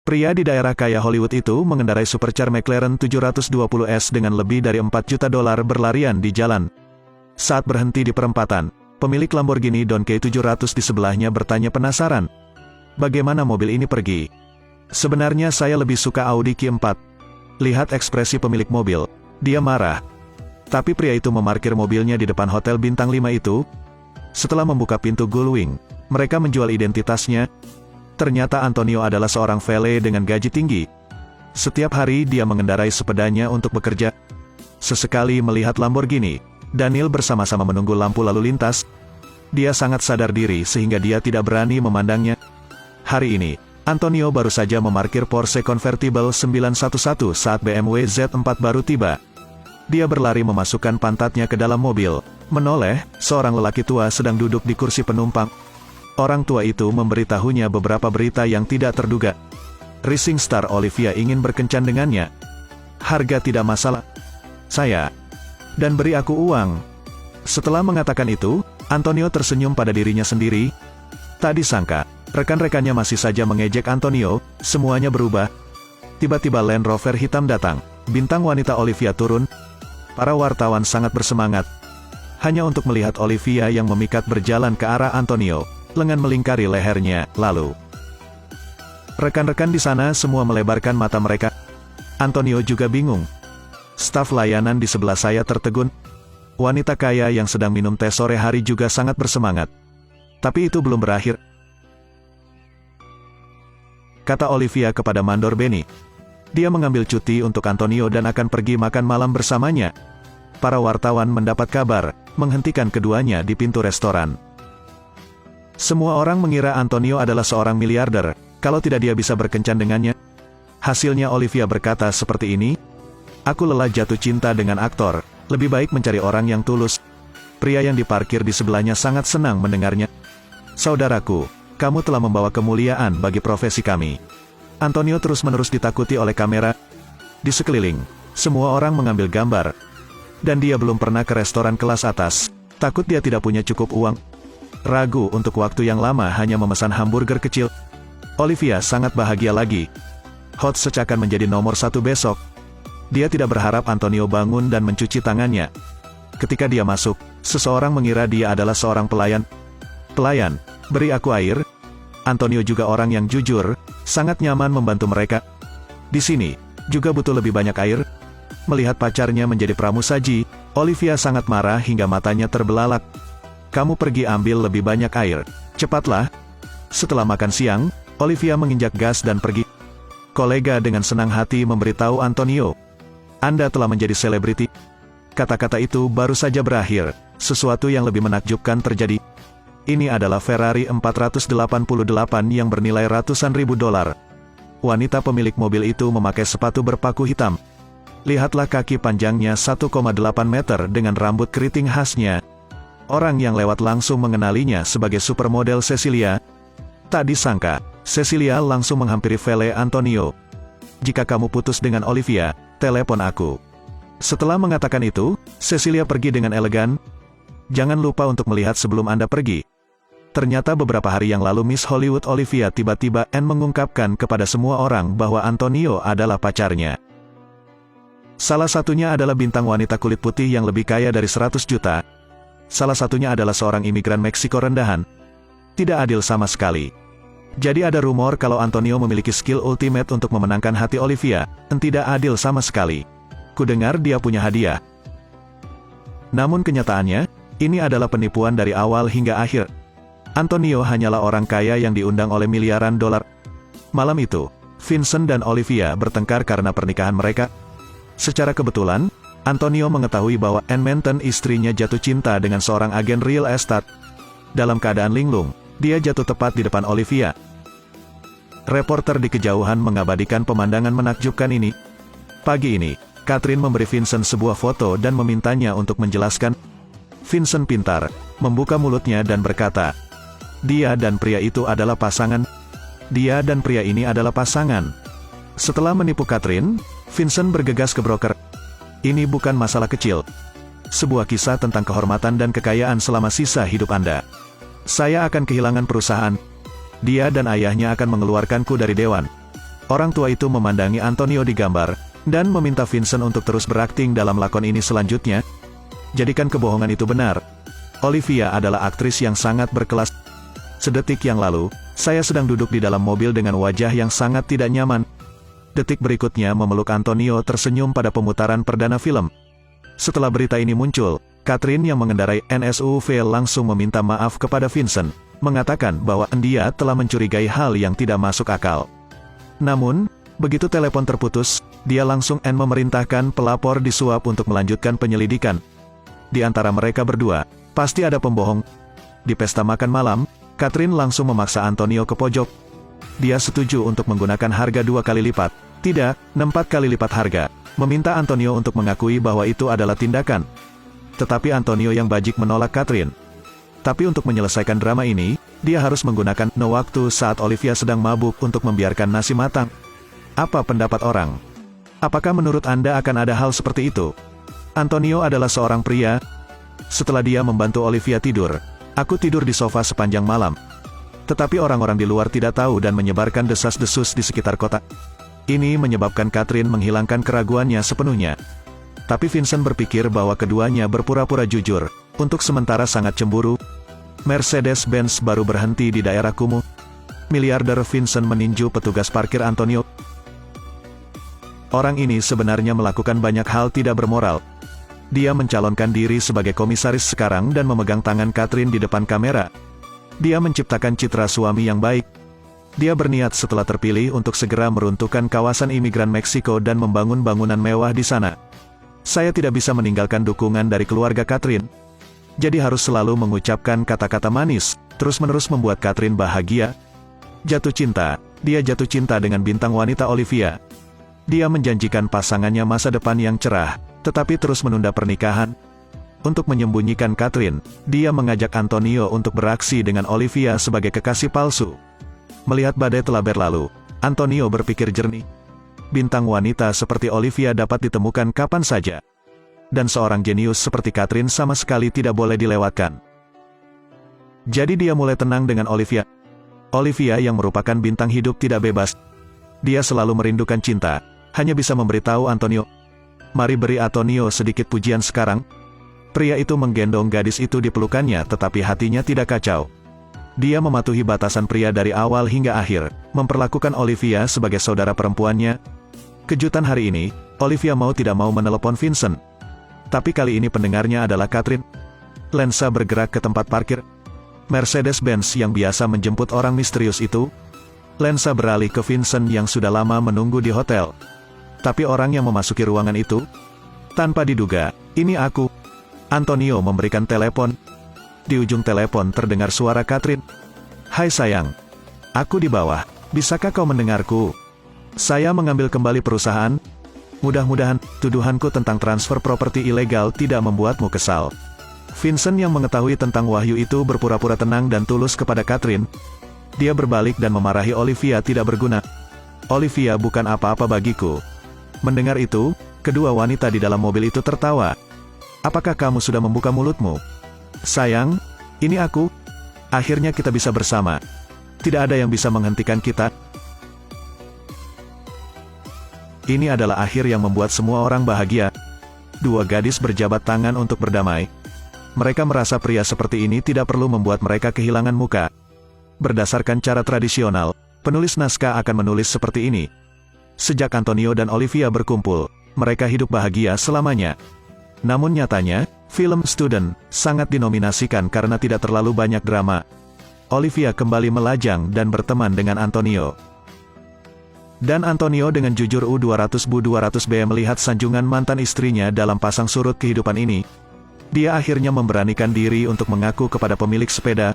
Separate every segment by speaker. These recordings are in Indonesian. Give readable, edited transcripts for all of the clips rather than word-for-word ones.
Speaker 1: Pria di daerah kaya Hollywood itu mengendarai supercar McLaren 720S dengan lebih dari $4 juta berlarian di jalan. Saat berhenti di perempatan, pemilik Lamborghini Don K700 di sebelahnya bertanya penasaran, "Bagaimana mobil ini pergi?" "Sebenarnya saya lebih suka Audi Q4." Lihat ekspresi pemilik mobil, dia marah. Tapi pria itu memarkir mobilnya di depan hotel bintang 5 itu. Setelah membuka pintu gullwing, mereka menjual identitasnya. Ternyata Antonio adalah seorang valet dengan gaji tinggi. Setiap hari dia mengendarai sepedanya untuk bekerja. Sesekali melihat Lamborghini, Daniel bersama-sama menunggu lampu lalu lintas. Dia sangat sadar diri sehingga dia tidak berani memandangnya. Hari ini, Antonio baru saja memarkir Porsche Convertible 911 saat BMW Z4 baru tiba. Dia berlari memasukkan pantatnya ke dalam mobil. Menoleh, seorang lelaki tua sedang duduk di kursi penumpang. Orang tua itu memberitahunya beberapa berita yang tidak terduga. Rising star Olivia ingin berkencan dengannya. "Harga tidak masalah. Saya. Dan beri aku uang." Setelah mengatakan itu, Antonio tersenyum pada dirinya sendiri. Tak disangka, rekan-rekannya masih saja mengejek Antonio. Semuanya berubah. Tiba-tiba Land Rover hitam datang. Bintang wanita Olivia turun. Para wartawan sangat bersemangat. Hanya untuk melihat Olivia yang memikat berjalan ke arah Antonio. Lengan melingkari lehernya, lalu rekan-rekan di sana semua melebarkan mata mereka. Antonio juga bingung. Staf layanan di sebelah saya tertegun. Wanita kaya yang sedang minum teh sore hari juga sangat bersemangat. Tapi itu belum berakhir, kata Olivia kepada Mandor Benny. Dia mengambil cuti untuk Antonio dan akan pergi makan malam bersamanya. Para wartawan mendapat kabar, menghentikan keduanya di pintu restoran. Semua orang mengira Antonio adalah seorang miliarder, kalau tidak dia bisa berkencan dengannya. Hasilnya Olivia berkata seperti ini, "Aku lelah jatuh cinta dengan aktor, lebih baik mencari orang yang tulus." Pria yang diparkir di sebelahnya sangat senang mendengarnya. "Saudaraku, kamu telah membawa kemuliaan bagi profesi kami." Antonio terus-menerus ditakuti oleh kamera. Di sekeliling, semua orang mengambil gambar. Dan dia belum pernah ke restoran kelas atas, takut dia tidak punya cukup uang. Ragu untuk waktu yang lama hanya memesan hamburger kecil. Olivia sangat bahagia lagi. Hot Search akan menjadi nomor 1 besok. Dia tidak berharap Antonio bangun dan mencuci tangannya. Ketika dia masuk, seseorang mengira dia adalah seorang pelayan. "Pelayan, beri aku air." Antonio juga orang yang jujur, sangat nyaman membantu mereka. Di sini, juga butuh lebih banyak air. Melihat pacarnya menjadi pramusaji, Olivia sangat marah hingga matanya terbelalak. "Kamu pergi ambil lebih banyak air. Cepatlah." Setelah makan siang, Olivia menginjak gas dan pergi. Kolega dengan senang hati memberitahu Antonio, "Anda telah menjadi selebriti." Kata-kata itu baru saja berakhir, sesuatu yang lebih menakjubkan terjadi. Ini adalah Ferrari 488 yang bernilai ratusan ribu dolar. Wanita pemilik mobil itu memakai sepatu berpaku hitam. Lihatlah kaki panjangnya 1,8 meter dengan rambut keriting khasnya. Orang yang lewat langsung mengenalinya sebagai supermodel Cecilia. Tak disangka, Cecilia langsung menghampiri valet Antonio. "Jika kamu putus dengan Olivia, telepon aku." Setelah mengatakan itu, Cecilia pergi dengan elegan. "Jangan lupa untuk melihat sebelum Anda pergi." Ternyata beberapa hari yang lalu Miss Hollywood Olivia tiba-tiba mengungkapkan kepada semua orang bahwa Antonio adalah pacarnya. Salah satunya adalah bintang wanita kulit putih yang lebih kaya dari 100 juta. Salah satunya adalah seorang imigran Meksiko rendahan. Tidak adil sama sekali. Jadi ada rumor kalau Antonio memiliki skill ultimate untuk memenangkan hati Olivia. Tidak adil sama sekali. Kudengar dia punya hadiah. Namun kenyataannya, ini adalah penipuan dari awal hingga akhir. Antonio hanyalah orang kaya yang diundang oleh miliaran dolar. Malam itu, Vincent dan Olivia bertengkar karena pernikahan mereka. Secara kebetulan, Antonio mengetahui bahwa Ann Manton istrinya jatuh cinta dengan seorang agen real estate. Dalam keadaan linglung, dia jatuh tepat di depan Olivia. Reporter di kejauhan mengabadikan pemandangan menakjubkan ini. Pagi ini, Catherine memberi Vincent sebuah foto dan memintanya untuk menjelaskan. Vincent pintar, membuka mulutnya dan berkata, "Dia dan pria itu adalah pasangan. Dia dan pria ini adalah pasangan." Setelah menipu Catherine, Vincent bergegas ke broker. "Ini bukan masalah kecil. Sebuah kisah tentang kehormatan dan kekayaan selama sisa hidup Anda. Saya akan kehilangan perusahaan. Dia dan ayahnya akan mengeluarkanku dari dewan. Orang tua itu memandangi Antonio di gambar, dan meminta Vincent untuk terus berakting dalam lakon ini selanjutnya. Jadikan kebohongan itu benar. Olivia adalah aktris yang sangat berkelas. Sedetik yang lalu, saya sedang duduk di dalam mobil dengan wajah yang sangat tidak nyaman. Detik berikutnya memeluk Antonio tersenyum pada pemutaran perdana film. Setelah berita ini muncul, Catherine yang mengendarai NSUV langsung meminta maaf kepada Vincent, mengatakan bahwa dia telah mencurigai hal yang tidak masuk akal. Namun, begitu telepon terputus, dia langsung memerintahkan pelapor disuap untuk melanjutkan penyelidikan. Di antara mereka berdua, pasti ada pembohong. Di pesta makan malam, Catherine langsung memaksa Antonio ke pojok. Dia setuju untuk menggunakan harga 2 kali lipat, tidak, 4 kali lipat harga, meminta Antonio untuk mengakui bahwa itu adalah tindakan. Tetapi Antonio yang bajik menolak Catherine. Tapi untuk menyelesaikan drama ini, dia harus menggunakan waktu saat Olivia sedang mabuk untuk membiarkan nasi matang. Apa pendapat orang? Apakah menurut Anda akan ada hal seperti itu? Antonio adalah seorang pria. Setelah dia membantu Olivia tidur, aku tidur di sofa sepanjang malam. Tetapi orang-orang di luar tidak tahu dan menyebarkan desas-desus di sekitar kota. Ini menyebabkan Catherine menghilangkan keraguannya sepenuhnya. Tapi Vincent berpikir bahwa keduanya berpura-pura jujur, untuk sementara sangat cemburu. Mercedes-Benz baru berhenti di daerah kumuh. Miliarder Vincent meninju petugas parkir Antonio. Orang ini sebenarnya melakukan banyak hal tidak bermoral. Dia mencalonkan diri sebagai komisaris sekarang dan memegang tangan Catherine di depan kamera. Dia menciptakan citra suami yang baik. Dia berniat setelah terpilih untuk segera meruntuhkan kawasan imigran Meksiko dan membangun bangunan mewah di sana. Saya tidak bisa meninggalkan dukungan dari keluarga Catherine. Jadi harus selalu mengucapkan kata-kata manis, terus-menerus membuat Catherine bahagia. Jatuh cinta, dia jatuh cinta dengan bintang wanita Olivia. Dia menjanjikan pasangannya masa depan yang cerah, tetapi terus menunda pernikahan. Untuk menyembunyikan Catherine, dia mengajak Antonio untuk beraksi dengan Olivia sebagai kekasih palsu. Melihat badai telah berlalu, Antonio berpikir jernih. Bintang wanita seperti Olivia dapat ditemukan kapan saja. Dan seorang jenius seperti Catherine sama sekali tidak boleh dilewatkan. Jadi dia mulai tenang dengan Olivia. Olivia yang merupakan bintang hidup tidak bebas. Dia selalu merindukan cinta, hanya bisa memberitahu Antonio. Mari beri Antonio sedikit pujian sekarang. Pria itu menggendong gadis itu di pelukannya tetapi hatinya tidak kacau. Dia mematuhi batasan pria dari awal hingga akhir, memperlakukan Olivia sebagai saudara perempuannya. Kejutan hari ini, Olivia mau tidak mau menelepon Vincent. Tapi kali ini pendengarnya adalah Catherine. Lensa bergerak ke tempat parkir. Mercedes-Benz yang biasa menjemput orang misterius itu. Lensa beralih ke Vincent yang sudah lama menunggu di hotel. Tapi orang yang memasuki ruangan itu, tanpa diduga, ini aku. Antonio memberikan telepon. Di ujung telepon terdengar suara Catherine. Hai sayang. Aku di bawah. Bisakah kau mendengarku? Saya mengambil kembali perusahaan. Mudah-mudahan, tuduhanku tentang transfer properti ilegal tidak membuatmu kesal. Vincent yang mengetahui tentang wahyu itu berpura-pura tenang dan tulus kepada Catherine. Dia berbalik dan memarahi Olivia tidak berguna. Olivia bukan apa-apa bagiku. Mendengar itu, kedua wanita di dalam mobil itu tertawa. Apakah kamu sudah membuka mulutmu? Sayang, ini aku. Akhirnya kita bisa bersama. Tidak ada yang bisa menghentikan kita. Ini adalah akhir yang membuat semua orang bahagia. Dua gadis berjabat tangan untuk berdamai. Mereka merasa pria seperti ini tidak perlu membuat mereka kehilangan muka. Berdasarkan cara tradisional, penulis naskah akan menulis seperti ini. Sejak Antonio dan Olivia berkumpul, mereka hidup bahagia selamanya. Namun nyatanya, film Student sangat dinominasikan karena tidak terlalu banyak drama. Olivia kembali melajang dan berteman dengan Antonio. Dan Antonio dengan jujur U200B melihat sanjungan mantan istrinya dalam pasang surut kehidupan ini. Dia akhirnya memberanikan diri untuk mengaku kepada pemilik sepeda.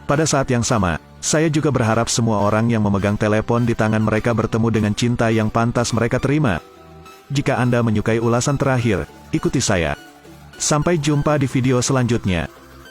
Speaker 1: Pada saat yang sama, saya juga berharap semua orang yang memegang telepon di tangan mereka bertemu dengan cinta yang pantas mereka terima. Jika Anda menyukai ulasan terakhir, ikuti saya. Sampai jumpa di video selanjutnya.